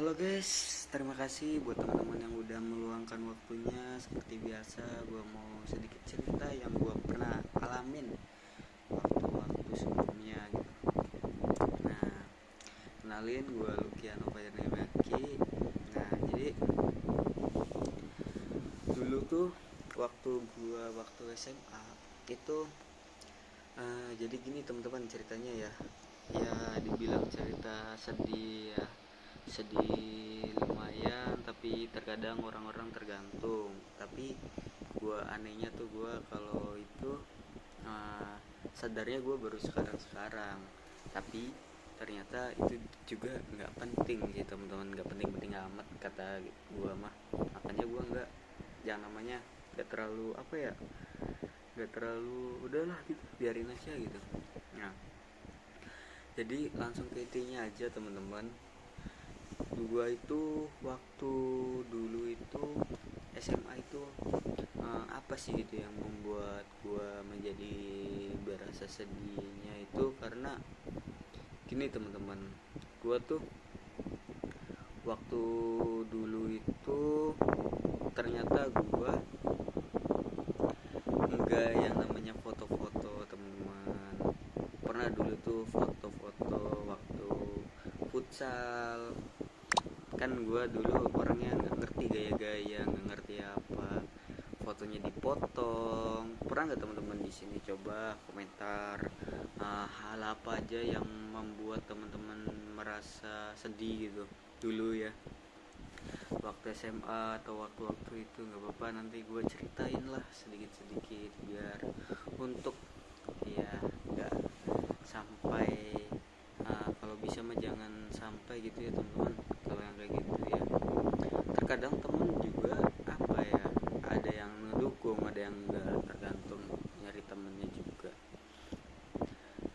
Halo guys, terima kasih buat teman-teman yang udah meluangkan waktunya. Seperti biasa, gue mau sedikit cerita yang gue pernah alamin waktu-waktu sebelumnya gitu. Nah, kenalin gue Lukiano Fajarnimaki. Nah, jadi dulu tuh waktu SMA itu jadi gini teman-teman ceritanya ya. Ya dibilang cerita sedih ya, sedih lumayan, tapi terkadang orang-orang tergantung. Tapi gue anehnya tuh gue kalau itu uh, sadarnya gue baru sekarang, tapi ternyata itu juga nggak penting sih teman-teman, nggak penting-penting amat kata gue mah. Makanya gue nggak, yang namanya nggak terlalu apa ya, nggak terlalu, udahlah gitu, biarin aja gitu. Nah, jadi langsung ke intinya aja teman-teman. Gua itu waktu dulu itu SMA itu apa sih gitu yang membuat gua menjadi berasa sedihnya itu karena gini teman-teman. Gua tuh waktu dulu itu ternyata gua enggak yang namanya foto-foto teman-teman. Pernah dulu tuh foto-foto waktu futsal. Kan gue dulu orangnya nggak ngerti gaya-gaya, nggak ngerti apa, fotonya dipotong. Pernah nggak teman-teman di sini coba komentar hal apa aja yang membuat teman-teman merasa sedih gitu dulu ya, waktu SMA atau waktu-waktu itu? Nggak apa-apa, nanti gue ceritain lah sedikit-sedikit biar untuk ya nggak sampai kalau bisa mah jangan sampai gitu ya teman-teman, kalau yang kayak gitu ya. Terkadang temen juga apa ya, ada yang ngedukung, ada yang enggak, tergantung nyari temennya juga.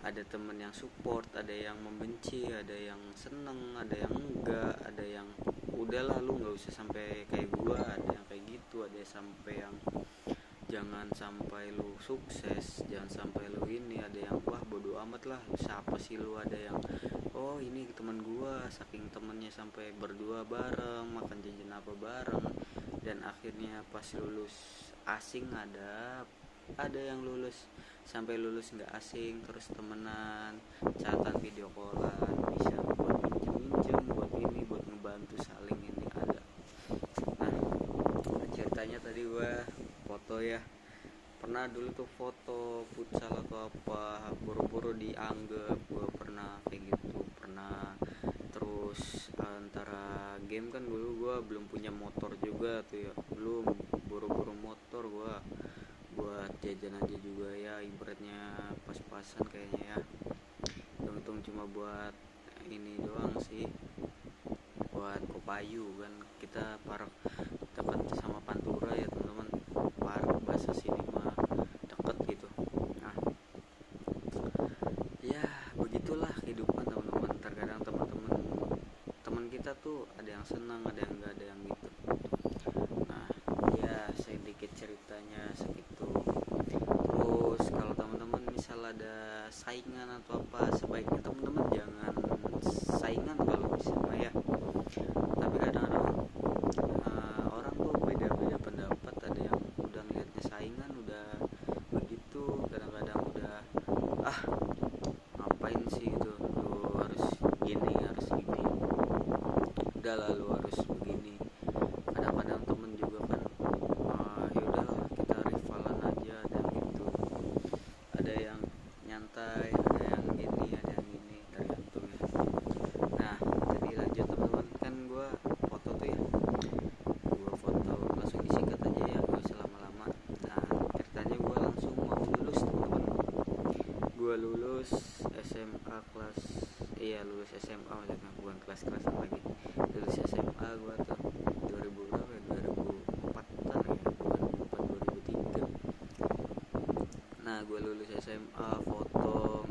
Ada temen yang support, ada yang membenci, ada yang seneng, ada yang enggak, ada yang udahlah lu nggak usah sampai kayak gua, ada yang kayak gitu, ada yang sampai yang jangan sampai lu sukses, jangan sampai lu ini, ada yang wah bodo amat lah lu siapa sih lu, ada yang oh ini teman gua, saking temennya sampai berdua bareng makan jajan apa bareng. Dan akhirnya pas lulus asing, ada yang lulus sampai lulus nggak asing terus temenan, catatan video callan, bisa buat minjem buat ini, buat ngebantu saling ini ada. Nah, ceritanya tadi gua foto ya, pernah dulu tuh foto futsal atau apa buru-buru dianggap gue pernah kayak gitu, pernah. Terus antara game kan dulu gue belum punya motor juga tuh ya, belum, buru-buru motor gue buat jajan aja juga ya, ibaratnya pas-pasan kayaknya ya. Untung cuma buat ini doang sih, buat Kopayu kan, kita park dekat sama Pantura ya teman-teman, park bahasa sini mah deket gitu. Nah ya begitulah kehidupan teman-teman, terkadang teman-teman, teman kita tuh ada yang senang, ada yang enggak, ada yang gitu. Nah ya sedikit ceritanya segitu. Terus kalau teman-teman misal ada saingan atau apa, sebaiknya teman-teman jangan saingan kalau bisa mah ya. Tapi kadang-kadang orang tuh beda-beda pendapat, ada yang udah ngeliatnya saingan udah begitu, kadang-kadang udah ah ngapain sih gitu, lu harus gini, harus gini, udah lalu harus begini. Kadang-kadang temen juga kan ya udahlah kita rivalan aja, ada yang gitu, ada yang nyantai, ada yang gini, ada yang gini, tergantung ya. Nah jadi lanjut teman-teman, kan gue foto tuh ya, gue foto langsung disingkat aja ya, gak usah lama-lama. Nah ceritanya gue langsung mau lulus teman-teman. Gue lulus SMA kelas, iya lulus SMA maksudnya, bukan kelas-kelasan lagi. Lulus SMA gue tuh 2000 berapa ya, 2004 ya, 2004 2003. Nah gue lulus SMA foto,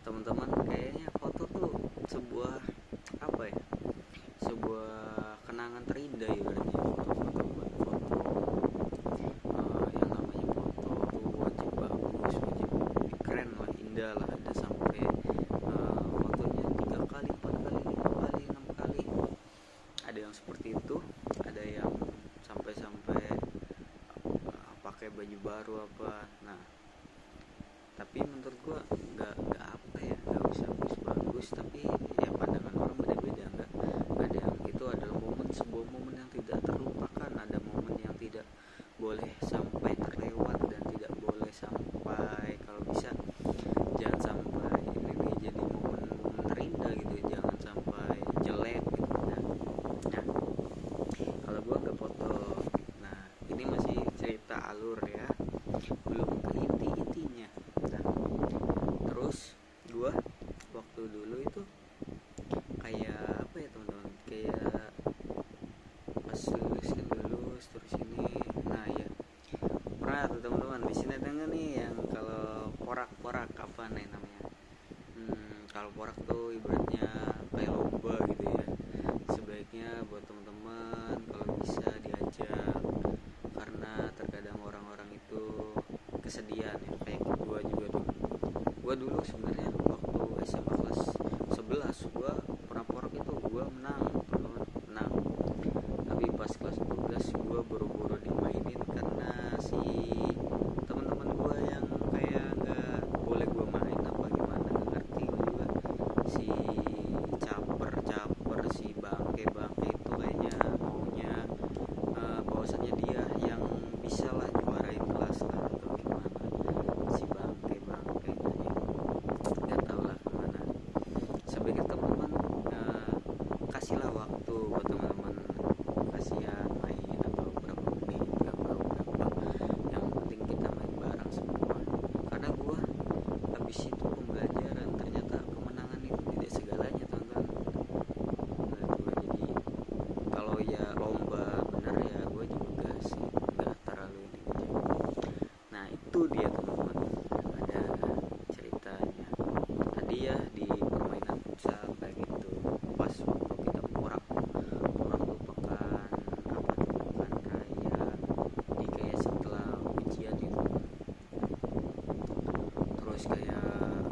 teman-teman kayaknya foto tuh sebuah apa ya, sebuah kenangan terindah ya berarti. Foto-foto buat foto yang namanya foto tuh wajib bagus, wajib keren lah, indah lah, ada sampai fotonya 3 kali 4 kali 5 kali 6 kali baju baru apa. Nah tapi menurut gua nggak apa ya, nggak usah bagus, tapi ya pandangan orang beda-beda. Nggak ada yang itu adalah sebuah momen yang tidak terlupakan, ada momen yang tidak boleh sampai terlewat dan tidak boleh sampai, kalau bisa jangan sampai ini nih jadi momen terindah gitu, jangan sampai jelek gitu. Nah kalau gua nggak foto. Nah ini masih cerita alur ya, belum ke intinya. Nah terus gua waktu dulu itu kayak apa ya teman-teman, kayak pas lulus terus ini. Nah ya pernah tuh teman-teman di sini ada nggak nih yang kalau porak apa nih namanya, kalau porak tuh ibaratnya kayak lomba gitu ya. Sebaiknya buat teman-teman kalau bisa diajak, karena terkadang orang-orang itu kesedihan ya, kayak gue juga tuh. Gue dulu sebenarnya waktu SMA kelas 11 gue pernah porak itu, gue menang teman-teman, menang. Tapi pas kelas 12 gue buru-buru dimainin karena si teman-teman gue yang kayak nggak boleh gue main apa gimana, nggak ngerti gue juga. Si caper si bangke itu kayaknya maunya bahwasannya dia yang bisa lah juarain kelas lah atau gimana. Si bangke nggak tahu lah kemana. Sebagai teman-teman kasihlah waktu buat teman-teman, kasihan main atau berapa menit, nggak tahu berapa, yang penting kita main bareng semua. Karena gue habis itu pembelajaran, ternyata kemenangan itu tidak segalanya teman-teman. Nah gue jadi kalau ya lomba bener ya gue juga sih nggak terlalu ini aja. Nah itu dia teman-teman, ada ceritanya tadi ya di permainan futsal kayak gitu. Pas waktu kita porak tuh pekan apa tuh, pekan raya di kayak setelah ujian itu, terus kayak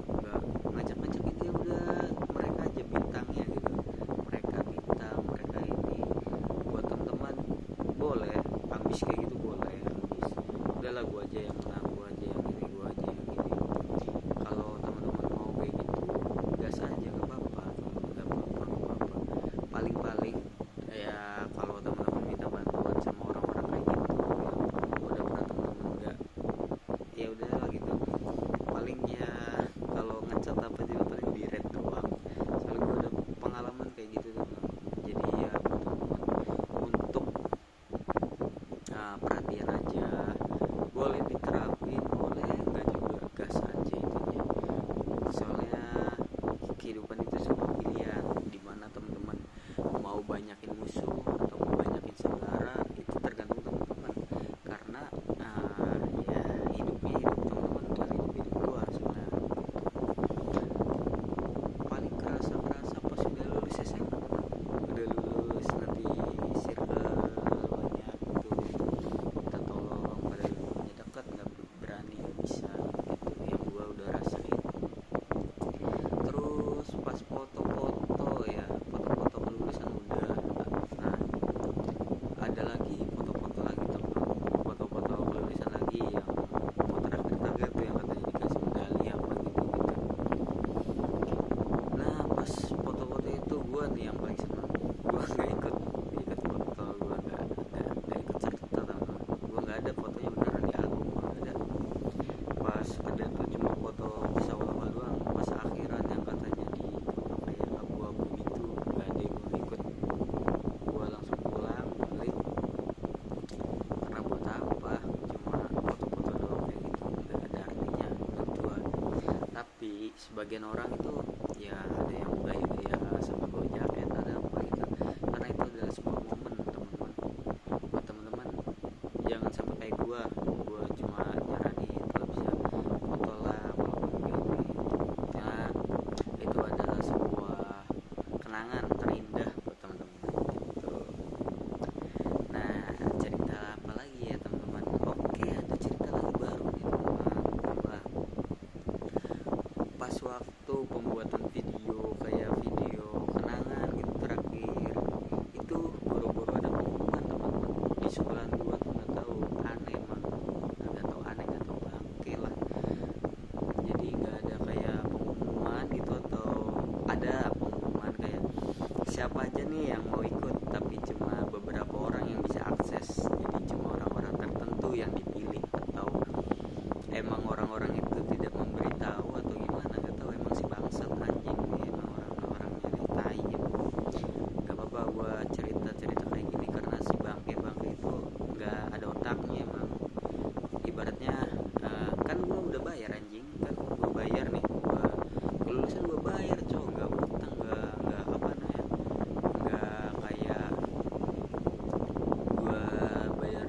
nggak ngajak-ngajak itu ya udah mereka aja bintangnya gitu, mereka bintang mereka ini. Buat teman-teman boleh ambis kayak gitu, boleh ambis, udahlah gua aja yang menang, gua aja yang ini, gua aja yang ini. Kalau teman-teman mau kayak gitu gas aja, nggak apa-apa, paling ya kalau teman-teman minta bantuan sama orang-orang kayak gitu ya, udah pernah teman-teman nggak, ya udah lah gitu. Paling ya kalau ngecat apa juga paling di red doang, soalnya gue udah pengalaman kayak gitu teman-teman. Jadi ya teman-teman untuk perhatian aja, boleh diterapin, boleh nggak juga, gas aja intinya. Soalnya kehidupan itu sebuah pilihan, dimana teman-teman mau banyakin musuh atau mau banyakin saudara itu tergantung teman-teman. Karena ya hidupnya hidup teman-teman, bukan hidup gua sebenarnya. Paling kerasa pas udah lulus SMA, udah lulus nanti circle banyak gitu, kita tolong pada lingkungannya dekat, nggak berani, nggak bisa gitu, yang gua udah rasain. Terus pas foto-foto ya, foto-foto kelulusan udah. Nah ada lagi foto-foto lagi teman, foto-foto kelulusan lagi yang mau terakhir tuh yang katanya dikasih medali apa gitu. Nah pas foto-foto itu gue nih yang paling senang, gue nggak ikut foto, gue nggak ikut serta teman, gue nggak ada fotonya beneran di album, nggak ada. Pas ada tuh cuma foto pas awal-awal doang, pas akhiran yang katanya di foto kayak abu-abu gitu, nggak ada yang gue ikut. Gue langsung pulang balik, karena buat apa, cuma foto-foto doang kayak gitu, nggak ada artinya menurut gue. Tapi sebagian orang itu ya ada yang gaya sama bawa jaket, ada apa gitu, karena itu adalah sebuah momen teman-teman. Buat teman-teman jangan sampai kayak gue cuma nyaranin kalau bisa foto lah walaupun gini ya, itu adalah sebuah kenangan terindah buat teman-teman gitu. Nah cerita apa lagi ya teman-teman, oke ada cerita lagi baru nih teman-teman. Pas waktu pembuatan video kayak video kenangan siapa aja nih yang mau ikut, tapi cuma beberapa orang yang bisa akses, jadi cuma orang-orang tertentu yang dipilih. Atau emang orang-orang itu tidak memberitahu atau gimana, gak tahu. Emang si bangsat anjing nih, emang orang-orangnya nih tai gitu. Gak apa-apa gue cerita-cerita kayak gini karena si bangke-bangke itu gak ada otaknya emang. Ibaratnya kan gue udah bayar anjing, kan gue bayar nih, gue kelulusan gue bayar cowok, gak utang, gak apa namanya, gak kayak gue bayar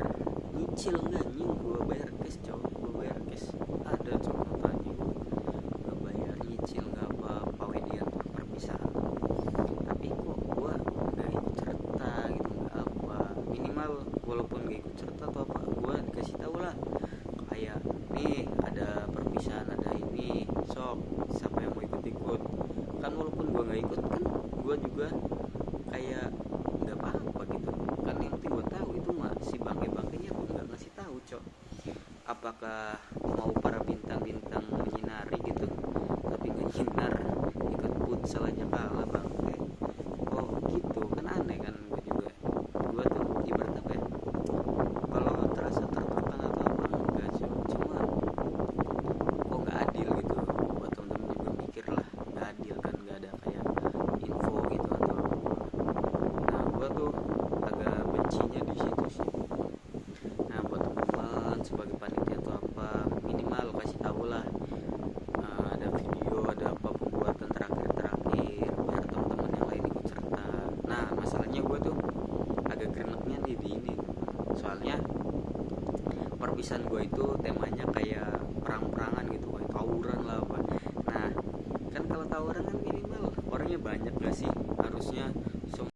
nyicil, enggak anjing, gue bayar cash cowok, gue bayar cash. Ada cowok tanya gue bayar nyicil gak apa pawedian tuh perpisahan. Tapi kok gue gak ikut serta gitu, gak apa, minimal walaupun gak ikut serta atau apa, gue dikasih tahu lah kayak nih ada perpisahan, ada ini, sok siapa yang mau ikut-ikut. Kan walaupun gue nggak ikut kan gue juga kayak nggak apa-apa gitu kan, yang penting gue tahu. Itu mah si bangke-bangkenya tuh nggak ngasih tahu cok, apakah mau para bintang-bintang menyinari gitu, tapi nggak nyinar, ikut futsal aja kalah bangke. Oh gitu kan, aneh kan. Gue tuh ibarat apa ya, kalau terasa tertekan atau apa enggak sih, cuma kok nggak adil gitu. Buat temen-temen juga mikir lah, nggak adil kan, nggak ada kayak info gitu atau apa. Nah gue tuh agak bencinya di situ sih. Nah buat teman-teman sebagai panitia atau apa, minimal kasih tahu lah, ada video, ada apa pembuatan terakhir biar teman-teman yang lain ikut serta. Nah masalahnya gue tuh agak grenetnya di ini, soalnya perpisahan gue itu temanya kayak perang-perangan gitu, kayak tawuran lah apa. Nah kan kalau tawuran kan minimal orangnya banyak gak sih, harusnya